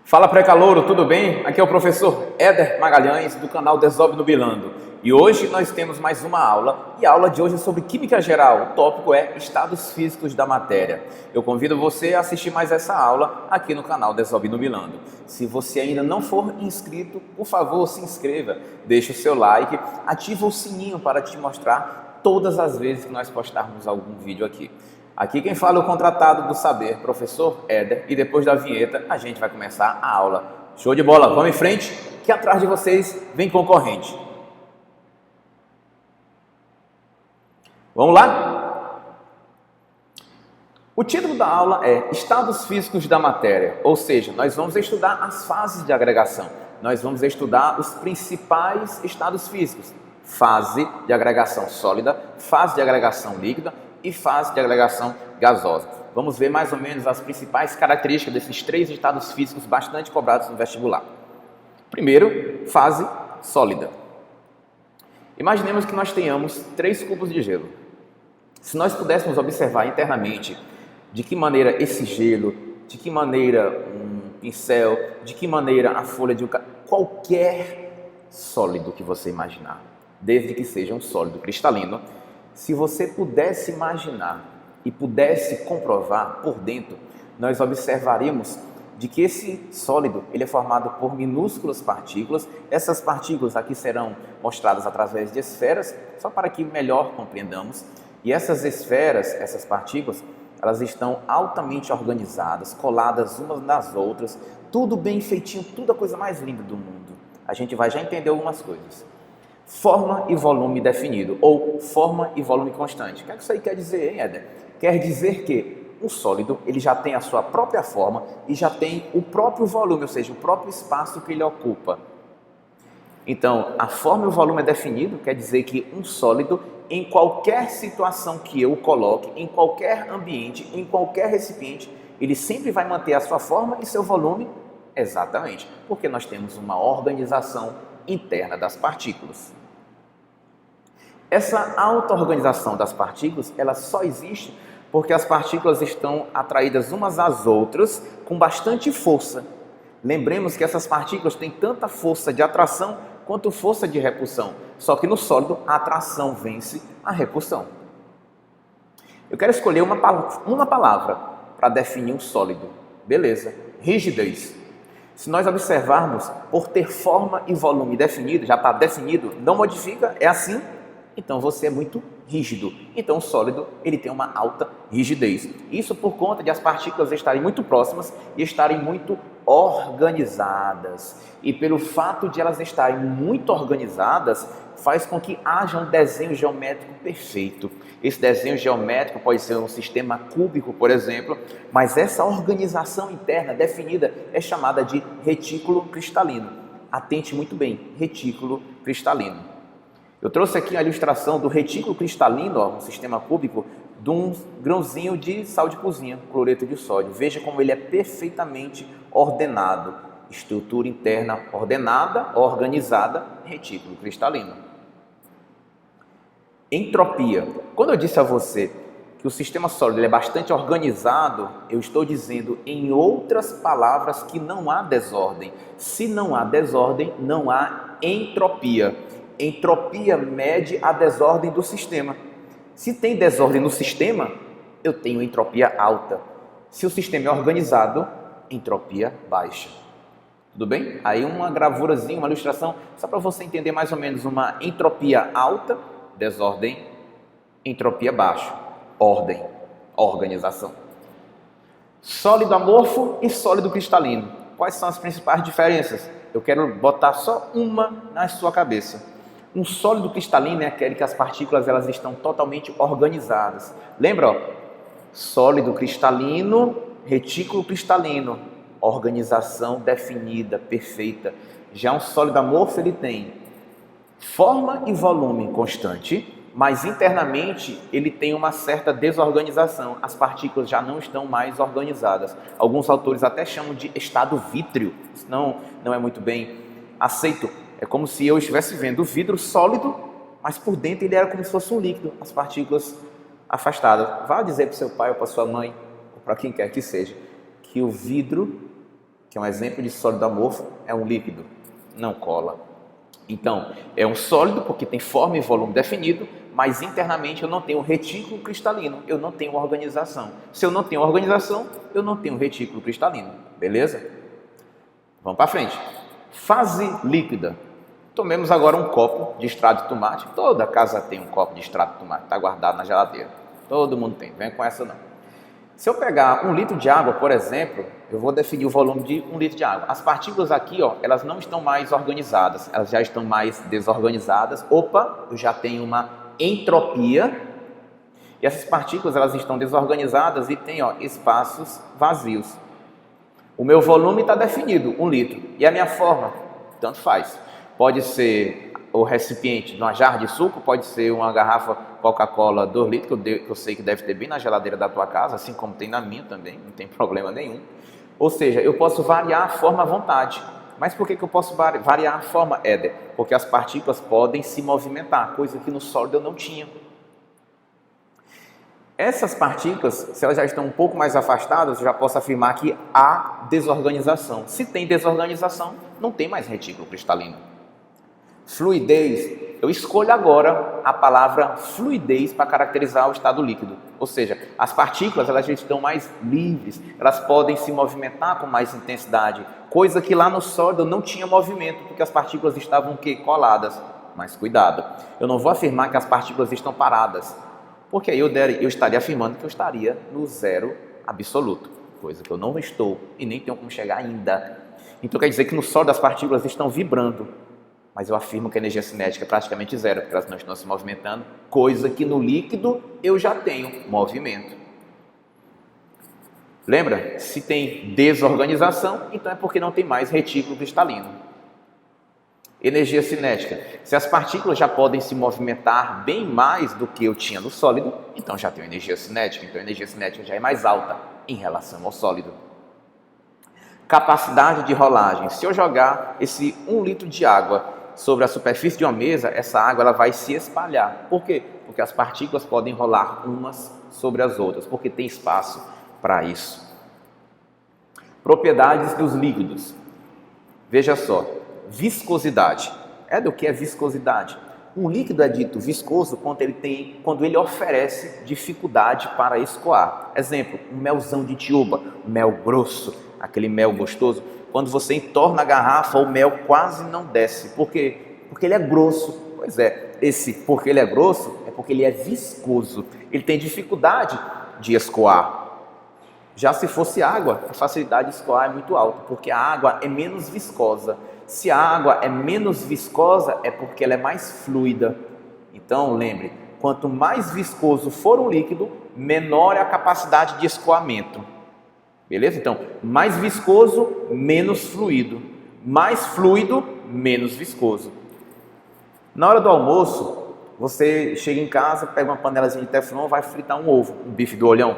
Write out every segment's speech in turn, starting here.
Fala pré-calouro, tudo bem? Aqui é o professor Éder Magalhães do canal Desobnubilando. E hoje nós temos mais uma aula, e a aula de hoje é sobre Química Geral. O tópico é Estados Físicos da Matéria. Eu convido você a assistir mais essa aula aqui no canal Desobnubilando. Se você ainda não for inscrito, por favor, se inscreva, deixe o seu like, ativa o sininho para te mostrar todas as vezes que nós postarmos algum vídeo aqui. Aqui quem fala é o contratado do saber, professor Éder, e depois da vinheta a gente vai começar a aula. Show de bola, vamos em frente, que atrás de vocês vem concorrente. Vamos lá? O título da aula é Estados Físicos da Matéria, ou seja, nós vamos estudar as fases de agregação. Nós vamos estudar os principais estados físicos: fase de agregação sólida, fase de agregação líquida e fase de agregação gasosa. Vamos ver mais ou menos as principais características desses três estados físicos bastante cobrados no vestibular. Primeiro, fase sólida. Imaginemos que nós tenhamos 3 cubos de gelo. Se nós pudéssemos observar internamente de que maneira esse gelo, de que maneira um pincel, de que maneira a folha de qualquer sólido que você imaginar, desde que seja um sólido cristalino, se você pudesse imaginar e pudesse comprovar por dentro, nós observaríamos de que esse sólido ele é formado por minúsculas partículas. Essas partículas aqui serão mostradas através de esferas, só para que melhor compreendamos. E essas esferas, essas partículas, elas estão altamente organizadas, coladas umas nas outras, tudo bem feitinho, tudo a coisa mais linda do mundo. A gente vai já entender algumas coisas. Forma e volume definido, ou forma e volume constante. O que isso aí quer dizer, hein, Éder? Quer dizer que um sólido ele já tem a sua própria forma e já tem o próprio volume, ou seja, o próprio espaço que ele ocupa. Então, a forma e o volume é definido, quer dizer que um sólido, em qualquer situação que eu o coloque, em qualquer ambiente, em qualquer recipiente, ele sempre vai manter a sua forma e seu volume. Exatamente, porque nós temos uma organização interna das partículas. Essa auto-organização das partículas, ela só existe porque as partículas estão atraídas umas às outras com bastante força. Lembremos que essas partículas têm tanta força de atração quanto força de repulsão, só que no sólido a atração vence a repulsão. Eu quero escolher uma palavra para definir um sólido. Beleza, rigidez. Se nós observarmos, por ter forma e volume definido, já está definido, não modifica, é assim, então você é muito rígido. Então o sólido ele tem uma alta rigidez. Isso por conta de as partículas estarem muito próximas e estarem muito organizadas. E pelo fato de elas estarem muito organizadas, faz com que haja um desenho geométrico perfeito. Esse desenho geométrico pode ser um sistema cúbico, por exemplo, mas essa organização interna definida é chamada de retículo cristalino. Atente muito bem, retículo cristalino. Eu trouxe aqui a ilustração do retículo cristalino, um sistema cúbico, de um grãozinho de sal de cozinha, cloreto de sódio. Veja como ele é perfeitamente ordenado. Estrutura interna ordenada, organizada, retículo cristalino. Entropia. Quando eu disse a você que o sistema sólido é bastante organizado, eu estou dizendo, em outras palavras, que não há desordem. Se não há desordem, não há entropia. Entropia mede a desordem do sistema. Se tem desordem no sistema, eu tenho entropia alta. Se o sistema é organizado, entropia baixa. Tudo bem? Aí uma gravurazinha, uma ilustração, só para você entender mais ou menos uma entropia alta, desordem, entropia baixa, ordem, organização. Sólido amorfo e sólido cristalino. Quais são as principais diferenças? Eu quero botar só uma na sua cabeça. Um sólido cristalino é aquele que as partículas elas estão totalmente organizadas. Lembra? Ó? Sólido cristalino, retículo cristalino, organização definida, perfeita. Já um sólido amorfo ele tem forma e volume constante, mas internamente ele tem uma certa desorganização. As partículas já não estão mais organizadas. Alguns autores até chamam de estado vítreo. Isso não é muito bem aceito. É como se eu estivesse vendo o vidro sólido, mas por dentro ele era como se fosse um líquido, as partículas afastadas. Vá dizer para o seu pai ou para sua mãe, ou para quem quer que seja, que o vidro que é um exemplo de sólido amorfo, é um líquido, não cola. Então, é um sólido porque tem forma e volume definido, mas internamente eu não tenho retículo cristalino, eu não tenho organização. Se eu não tenho organização, eu não tenho retículo cristalino, beleza? Vamos para frente. Fase líquida. Tomemos agora um copo de extrato de tomate. Toda casa tem um copo de extrato de tomate, está guardado na geladeira. Todo mundo tem, vem com essa não. Se eu pegar 1 litro de água, por exemplo, eu vou definir o volume de 1 litro de água. As partículas aqui, ó, elas não estão mais organizadas, elas já estão mais desorganizadas. Opa, eu já tenho uma entropia. E essas partículas, elas estão desorganizadas e tem, ó, espaços vazios. O meu volume está definido, 1 litro. E a minha forma? Tanto faz. Pode ser o recipiente de uma jarra de suco, pode ser uma garrafa Coca-Cola 2 litros, que eu sei que deve ter bem na geladeira da tua casa, assim como tem na minha também, não tem problema nenhum. Ou seja, eu posso variar a forma à vontade. Mas por que eu posso variar a forma, Éder? Porque as partículas podem se movimentar, coisa que no sólido eu não tinha. Essas partículas, se elas já estão um pouco mais afastadas, eu já posso afirmar que há desorganização. Se tem desorganização, não tem mais retículo cristalino. Fluidez, eu escolho agora a palavra fluidez para caracterizar o estado líquido. Ou seja, as partículas elas já estão mais livres, elas podem se movimentar com mais intensidade, coisa que lá no sólido não tinha movimento, porque as partículas estavam o quê? Coladas. Mas cuidado, eu não vou afirmar que as partículas estão paradas, porque aí eu estaria afirmando que eu estaria no zero absoluto, coisa que eu não estou e nem tenho como chegar ainda. Então quer dizer que no sólido as partículas estão vibrando, mas eu afirmo que a energia cinética é praticamente zero, porque elas não estão se movimentando, coisa que no líquido eu já tenho movimento. Lembra? Se tem desorganização, então é porque não tem mais retículo cristalino. Energia cinética. Se as partículas já podem se movimentar bem mais do que eu tinha no sólido, então já tenho energia cinética, então a energia cinética já é mais alta em relação ao sólido. Capacidade de rolagem. Se eu jogar esse 1 litro de água sobre a superfície de uma mesa, essa água ela vai se espalhar. Por quê? Porque as partículas podem rolar umas sobre as outras, porque tem espaço para isso. Propriedades dos líquidos. Veja só, viscosidade. É do que é viscosidade? Um líquido é dito viscoso quando ele oferece dificuldade para escoar. Exemplo, um melzão de tiúba, mel grosso, aquele mel gostoso. Quando você entorna a garrafa, o mel quase não desce. Por quê? Porque ele é grosso. Pois é, porque ele é grosso, é porque ele é viscoso. Ele tem dificuldade de escoar. Já se fosse água, a facilidade de escoar é muito alta, porque a água é menos viscosa. Se a água é menos viscosa, é porque ela é mais fluida. Então, lembre, quanto mais viscoso for um líquido, menor é a capacidade de escoamento. Beleza? Então, mais viscoso, menos fluido. Mais fluido, menos viscoso. Na hora do almoço, você chega em casa, pega uma panelazinha de teflon, vai fritar um ovo, um bife do olhão.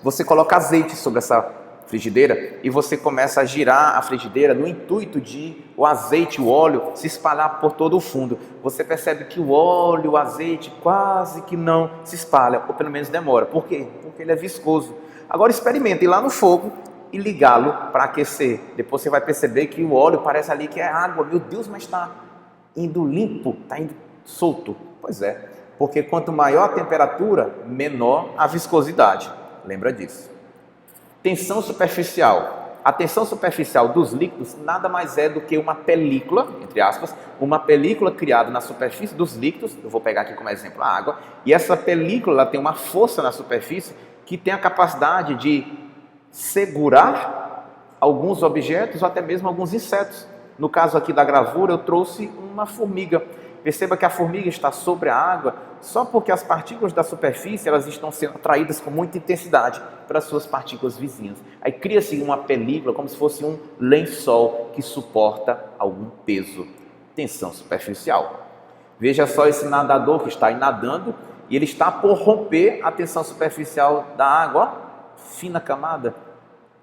Você coloca azeite sobre essa frigideira e você começa a girar a frigideira no intuito de o azeite, o óleo se espalhar por todo o fundo. Você percebe que o óleo, o azeite quase que não se espalha, ou pelo menos demora. Por quê? Porque ele é viscoso. Agora experimente ir lá no fogo e ligá-lo para aquecer. Depois você vai perceber que o óleo parece ali que é água. Meu Deus, mas está indo limpo, está indo solto. Pois é, porque quanto maior a temperatura, menor a viscosidade. Lembra disso. Tensão superficial. A tensão superficial dos líquidos nada mais é do que uma película, entre aspas, uma película criada na superfície dos líquidos. Eu vou pegar aqui como exemplo a água. E essa película ela tem uma força na superfície que tem a capacidade de segurar alguns objetos ou até mesmo alguns insetos. No caso aqui da gravura, eu trouxe uma formiga. Perceba que a formiga está sobre a água só porque as partículas da superfície elas estão sendo atraídas com muita intensidade para as suas partículas vizinhas. Aí cria-se uma película como se fosse um lençol que suporta algum peso. Tensão superficial. Veja só esse nadador que está aí nadando e ele está por romper a tensão superficial da água, ó, fina camada.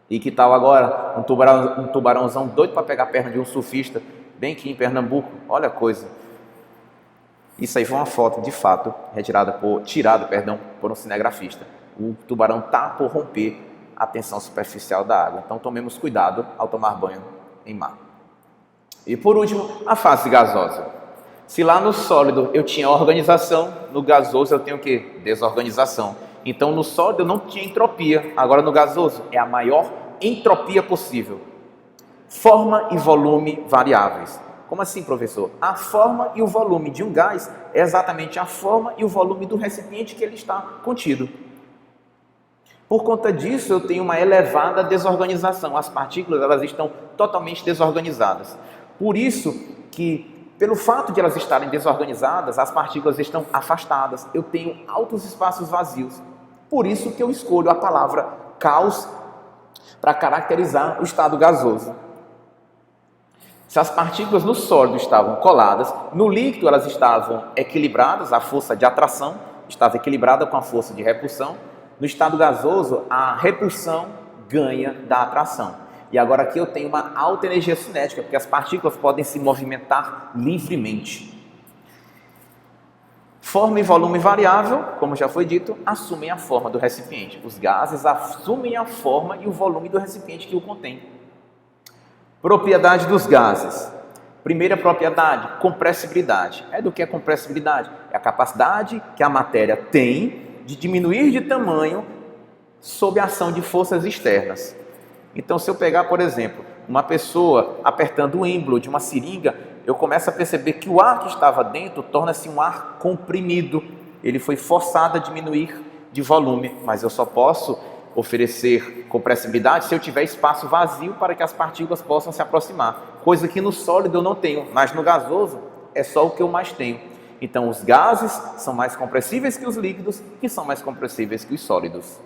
E que tal agora um tubarãozão doido para pegar a perna de um surfista, bem aqui em Pernambuco? Olha a coisa. Isso aí foi uma foto, de fato, tirada por um cinegrafista. O tubarão está por romper a tensão superficial da água. Então tomemos cuidado ao tomar banho em mar. E por último, a fase gasosa. Se lá no sólido eu tinha organização, no gasoso eu tenho o quê? Desorganização. Então no sólido eu não tinha entropia, agora no gasoso é a maior entropia possível. Forma e volume variáveis. Como assim, professor? A forma e o volume de um gás é exatamente a forma e o volume do recipiente que ele está contido. Por conta disso, eu tenho uma elevada desorganização. As partículas elas estão totalmente desorganizadas. Por isso que, pelo fato de elas estarem desorganizadas, as partículas estão afastadas. Eu tenho altos espaços vazios. Por isso que eu escolho a palavra caos para caracterizar o estado gasoso. Se as partículas no sólido estavam coladas, no líquido elas estavam equilibradas, a força de atração estava equilibrada com a força de repulsão. No estado gasoso, a repulsão ganha da atração. E agora aqui eu tenho uma alta energia cinética, porque as partículas podem se movimentar livremente. Forma e volume variável, como já foi dito, assumem a forma do recipiente. Os gases assumem a forma e o volume do recipiente que o contém. Propriedade dos gases. Primeira propriedade, compressibilidade. Do que é compressibilidade? É a capacidade que a matéria tem de diminuir de tamanho sob a ação de forças externas. Então, se eu pegar, por exemplo, uma pessoa apertando o êmbolo de uma seringa, eu começo a perceber que o ar que estava dentro torna-se um ar comprimido. Ele foi forçado a diminuir de volume, mas eu só posso oferecer compressibilidade se eu tiver espaço vazio para que as partículas possam se aproximar. Coisa que no sólido eu não tenho, mas no gasoso é só o que eu mais tenho. Então, os gases são mais compressíveis que os líquidos, que são mais compressíveis que os sólidos.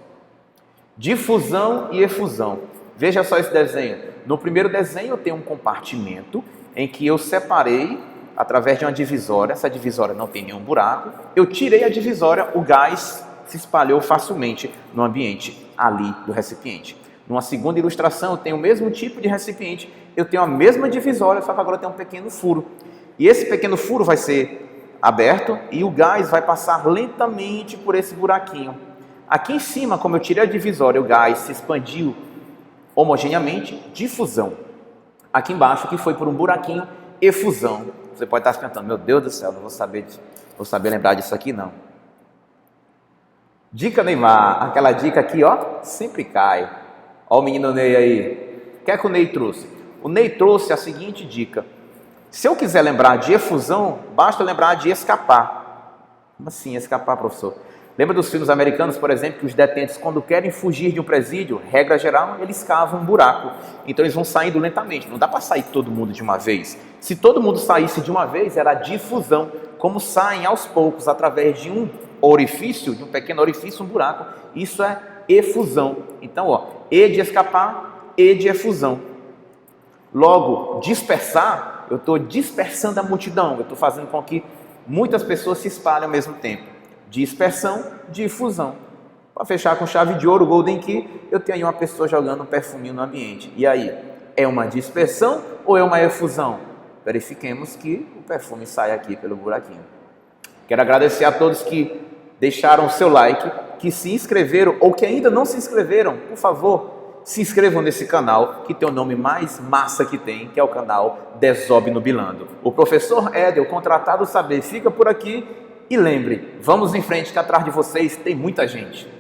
Difusão e efusão. Veja só esse desenho. No primeiro desenho eu tenho um compartimento em que eu separei através de uma divisória. Essa divisória não tem nenhum buraco. Eu tirei a divisória, o gás se espalhou facilmente no ambiente ali do recipiente. Numa segunda ilustração eu tenho o mesmo tipo de recipiente, eu tenho a mesma divisória, só que agora tem um pequeno furo. E esse pequeno furo vai ser aberto e o gás vai passar lentamente por esse buraquinho. Aqui em cima, como eu tirei a divisória, o gás se expandiu homogeneamente, difusão. Aqui embaixo, que foi por um buraquinho, efusão. Você pode estar se perguntando, meu Deus do céu, não vou saber lembrar disso aqui não. Dica Neymar, aquela dica aqui, ó, sempre cai. Ó o menino Ney aí. O que é que o Ney trouxe? O Ney trouxe a seguinte dica. Se eu quiser lembrar de efusão, basta lembrar de escapar. Como assim escapar, professor? Lembra dos filmes americanos, por exemplo, que os detentes, quando querem fugir de um presídio, regra geral, eles cavam um buraco. Então eles vão saindo lentamente. Não dá para sair todo mundo de uma vez. Se todo mundo saísse de uma vez, era difusão. Como saem aos poucos, através de um orifício, de um pequeno orifício, um buraco. Isso é efusão. Então, ó, E de escapar, E de efusão. Logo, dispersar, eu estou dispersando a multidão. Eu estou fazendo com que muitas pessoas se espalhem ao mesmo tempo. Dispersão, difusão. Para fechar com chave de ouro, Golden Key, eu tenho aí uma pessoa jogando um perfuminho no ambiente. E aí, é uma dispersão ou é uma efusão? Verifiquemos que o perfume sai aqui pelo buraquinho. Quero agradecer a todos que deixaram o seu like, que se inscreveram ou que ainda não se inscreveram. Por favor, se inscrevam nesse canal, que tem o nome mais massa que tem, que é o canal Desob Nubilando. O professor Éder, o contratado saber, fica por aqui. E lembre, vamos em frente, que atrás de vocês tem muita gente.